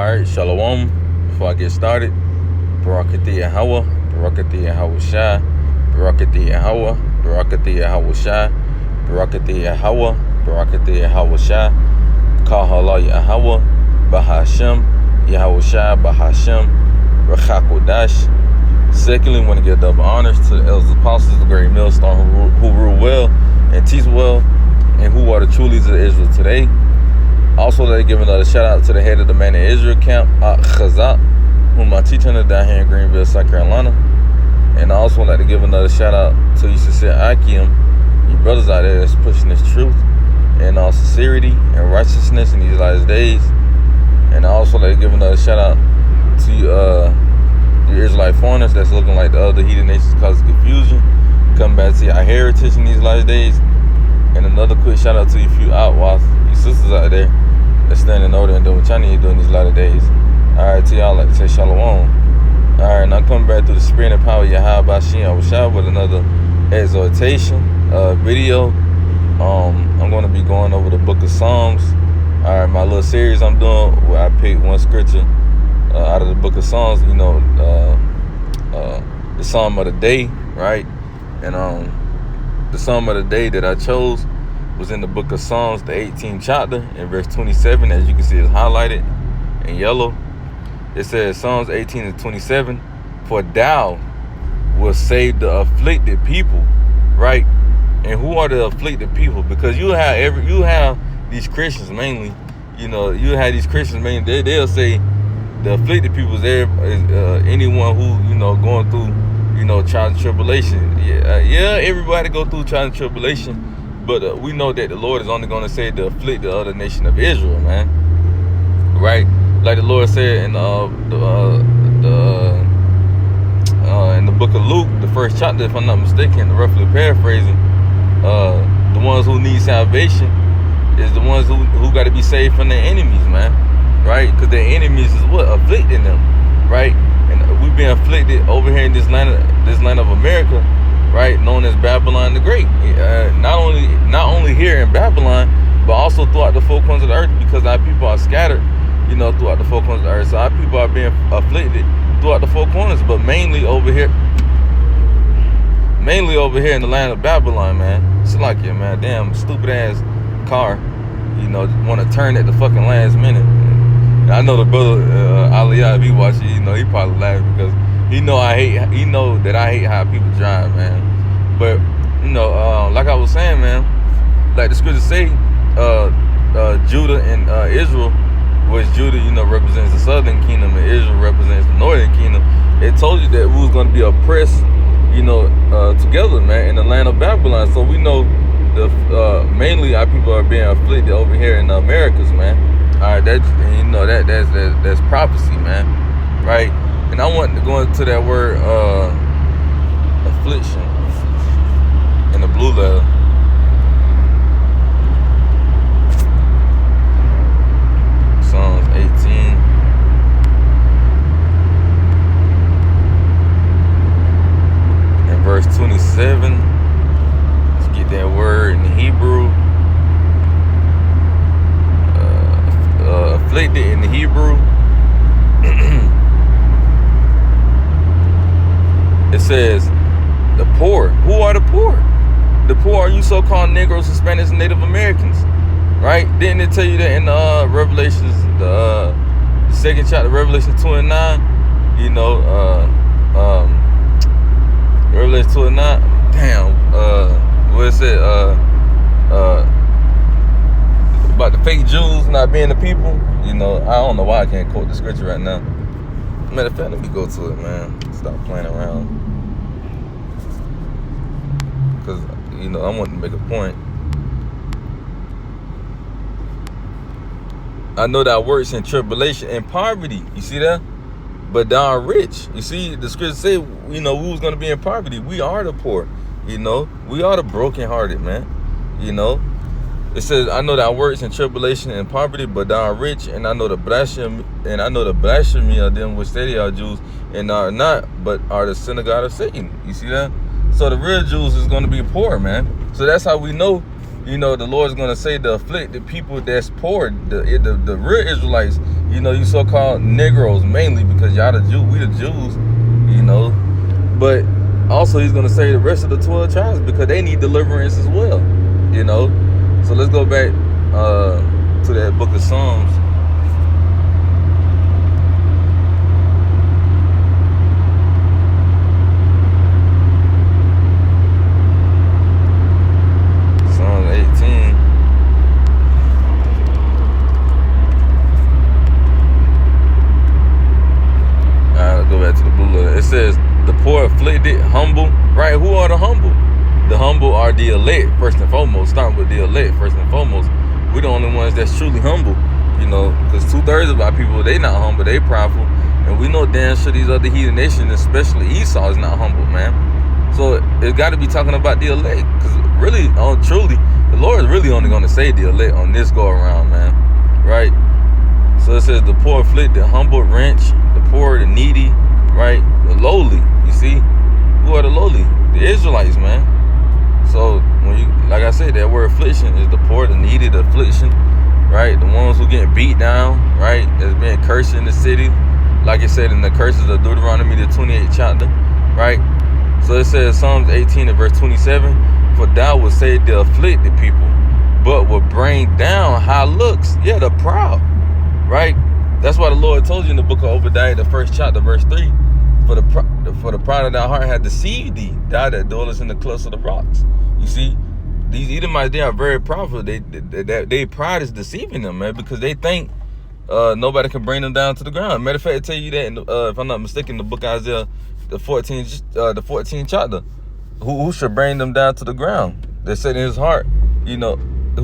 Alright, Shalom. Before I get started, Barakati Yahweh, Barakati Yahweh Shai, Barakati Yahweh, Barakati Yahweh Shai, Barakati Yahweh, Barakati Yahweh Shai, Kahala Yahweh, Bahashem, Yahweh Shai, Bahashem, Rachakodash. Secondly, want to give double honors to the elders apostles, the great millstone who rule well and teach well, and who are the true leaders of Israel today. Also, let me give another shout out to the head of the Man in Israel camp, Chazak, whom I teach under down here in Greenville, South Carolina. And I also like to give another shout out to you, sincere Akim, you brothers out there that's pushing this truth and sincerity and righteousness in these last days. And I also like to give another shout out to you, your Israelite foreigners that's looking like the other heathen nations causing confusion. Come back to our heritage in these last days. And another quick shout out to you few outlaws, you sisters out there that's standing over and doing what y'all need to do in these latter days. Alright, to y'all, like to say shalom. Alright, now come back through the spirit and power of Yahweh Bashem with another exhortation video. I'm going to be going over the book of Psalms. Alright, my little series I'm doing where I pick one scripture out of the book of Psalms, the Psalm of the day, right? And the Psalm of the day that I chose was in the book of Psalms, the 18th chapter, in verse 27. As you can see, it's highlighted in yellow. It says, Psalms 18 and 27, for thou will save the afflicted people, right? And who are the afflicted people? Because you have these Christians mainly, you have these Christians mainly, they'll say the afflicted people is anyone who, going through, trials and tribulation. Everybody go through trials and tribulation, but we know that the Lord is only going to save the afflicted of the nation of Israel, man. Right? Like the Lord said in the book of Luke, the first chapter, if I'm not mistaken, roughly paraphrasing, the ones who need salvation is the ones who got to be saved from their enemies, man. Right? Because their enemies is what? Afflicting them, right? And we've been afflicted over here in this land of America, right? Known as Babylon the Great. Not only here in Babylon, but also throughout the four corners of the earth, because our people are scattered, throughout the four corners of the earth. So our people are being afflicted throughout the four corners, but mainly over here in the land of Babylon, man. It's like, man, damn stupid ass car, want to turn at the fucking last minute. I know the brother Aliyah, if he watching, he probably laughing because he know that I hate how people drive, man. But like I was saying, man, like the scriptures say, Judah and Israel, which Judah, represents the southern kingdom and Israel represents the northern kingdom. It told you that we was going to be oppressed, together, man, in the land of Babylon. So we know mainly our people are being afflicted over here in the Americas, man. All right, that's prophecy, man, right? And I want to go into that word affliction in the blue letter. Psalms 18. And verse 27. Let's get that word in Hebrew. Afflicted in the Hebrew. It says, the poor. Who are the poor? The poor are you so-called Negroes, Hispanics, and Native Americans, right? Didn't it tell you that in Revelations, the second chapter, Revelation 2 and 9? Revelation 2 and 9. Damn. What it said? About the fake Jews not being the people. I don't know why I can't quote the scripture right now. Matter of fact, let me go to it, man. Stop playing around. Because, I want to make a point. I know that works in tribulation and poverty. You see that? But thou art rich. You see, the scripture say, we was going to be in poverty. We are the poor. We are the brokenhearted, man. It says, I know that works in tribulation and poverty, but thou art rich, and I know the blasphemy of them which say they are Jews and are not, but are the synagogue of Satan. You see that? So the real Jews is going to be poor, man. So that's how we know the Lord's going to say the afflicted people that's poor, the real Israelites you know, you so-called Negroes mainly, because y'all the Jew, we the Jews, you know. But also he's gonna save the rest of the 12 tribes because they need deliverance as well, you know. So let's go back to that book of Psalms. Psalms 18. Let's go back to the blue letter. It says, the poor afflicted, humble, right? Who are the humble? The humble are the elect, first and foremost. Starting with the elect, first and foremost. We're the only ones that's truly humble, you know, because 2/3 of our people, they not humble, they prideful. And we know damn sure these other heathen nations, especially Esau, is not humble, man. So it got to be talking about the elect, because really, truly, the Lord is really only going to say the elect on this go around, man, right? So it says the poor afflicted, the humble, wrench, the poor, the needy, right? The lowly. You see, who are the lowly? The Israelites, man. So when you, like I said, that word affliction is the poor, the needy, the affliction, right? The ones who get beat down, right? That's being cursed in the city, like it said in the curses of Deuteronomy, the 28th chapter, right? So it says Psalms 18 and verse 27, for thou will save the afflicted people, but will bring down high looks. Yeah, the proud, right? That's why the Lord told you in the book of Obadiah, the 1st chapter, verse 3, for the pride of thy heart had deceived thee, thou that dwellest in the clefts of the rocks. You see, these Edomites, they are very proudful. They pride is deceiving them, man, because they think nobody can bring them down to the ground. Matter of fact, I tell you that, if I'm not mistaken, the book of Isaiah, the 14th chapter, who should bring them down to the ground? They said in his heart, you know,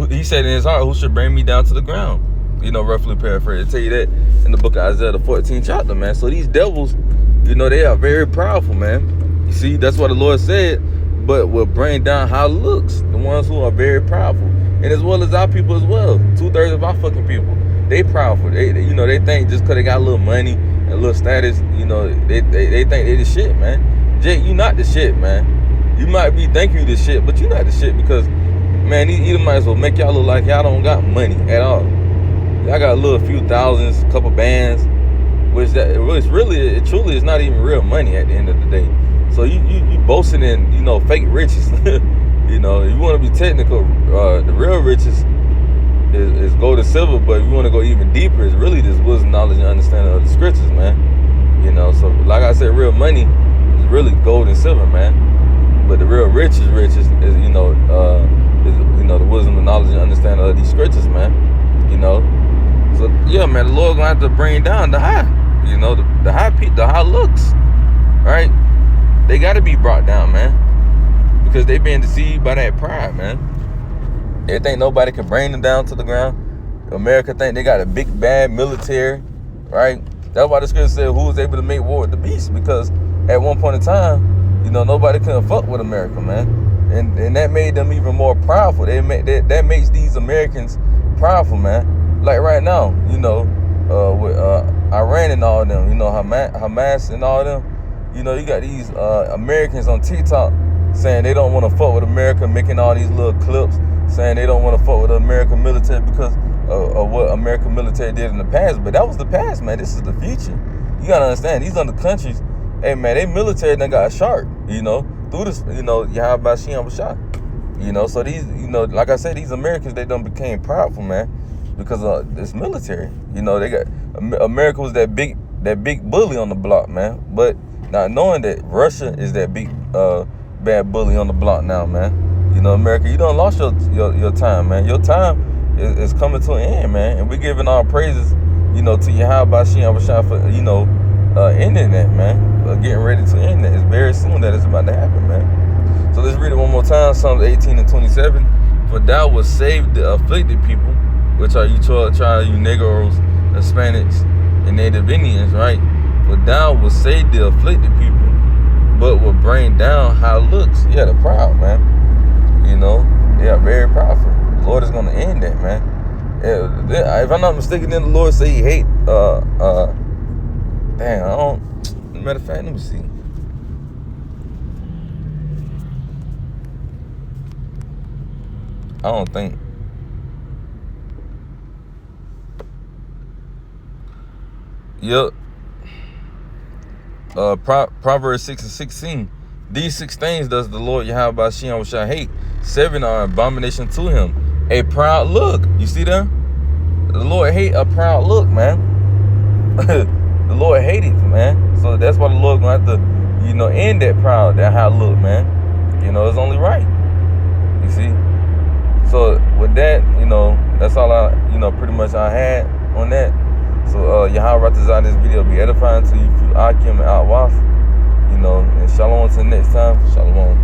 he said in his heart, who should bring me down to the ground? You know, roughly paraphrase. I tell you that in the book of Isaiah, the 14th chapter, man. So these devils, you know, they are very powerful, man. You see, that's what the Lord said, but will bring down high looks, the ones who are very powerful, and as well as our people as well. 2/3 of our fucking people, they powerful. They you know, they think just because they got a little money and a little status, you know, they think they the shit, man. Jake, you not the shit, man. You might be thinking you the shit, but you not the shit because, man, these Edomites will make y'all look like y'all don't got money at all. I got a little few thousands, a couple bands, which it truly is not even real money at the end of the day. So you boasting in, you know, fake riches. You know, you want to be technical. The real riches is gold and silver, but if you want to go even deeper, it's really this wisdom, knowledge, and understanding of the scriptures, man. You know, so like I said, real money is really gold and silver, man. But the real riches is you know, the wisdom, and knowledge, and understanding of these scriptures, man. You know. So yeah, man, the Lord gonna have to bring down the high, you know, the high looks, right? They got to be brought down, man, because they being deceived by that pride, man. They think nobody can bring them down to the ground. America think they got a big bad military, right? That's why the scripture said, who was able to make war with the beast? Because at one point in time, you know, nobody couldn't fuck with America, man, and that made them even more powerful. That makes these Americans powerful, man. Like right now, you know, with Iran and all of them, you know, Hamas and all of them, you know, you got these Americans on TikTok saying they don't want to fuck with America, making all these little clips saying they don't want to fuck with the American military because of what American military did in the past. But that was the past, man. This is the future. You got to understand, these other countries, hey, man, they military done got sharp, you know, through this, you know, Yahweh Shem Shah. You know, so these, you know, like I said, these Americans, they done became powerful, man, because of this military. You know, they got, America was that big bully on the block, man. But not knowing that Russia is that big bad bully on the block now, man. You know, America, you done lost your time, man. Your time is coming to an end, man. And we're giving all praises, you know, to Yahweh Shem Shah for, you know, ending that, man. Getting ready to end that. It's very soon that it's about to happen, man. So let's read it one more time. Psalms 18 and 27. For thou wilt save the afflicted people, which are you 12 tribes, you Negroes, Hispanics, and Native Indians, right? For thou wilt save the afflicted people, but will bring down high looks. Yeah, the proud, man. You know, they are very powerful. The Lord is going to end that, man. Yeah, if I'm not mistaken, then the Lord say he hate, matter of fact, let me see. I don't think. Yep. Proverbs 6:16. These 6 things does the Lord Yahweh Bashim shall hate. 7 are abomination to him. A proud look. You see them? The Lord hate a proud look, man. The Lord hate it, man. So that's why the Lord gonna have to, end that proud, that high look, man. It's only right. You see? So with that, that's all I, pretty much I had on that. So Yahweh Ratazah, this video be edifying to you through Akim and Outwas. And shalom until next time. Shalom.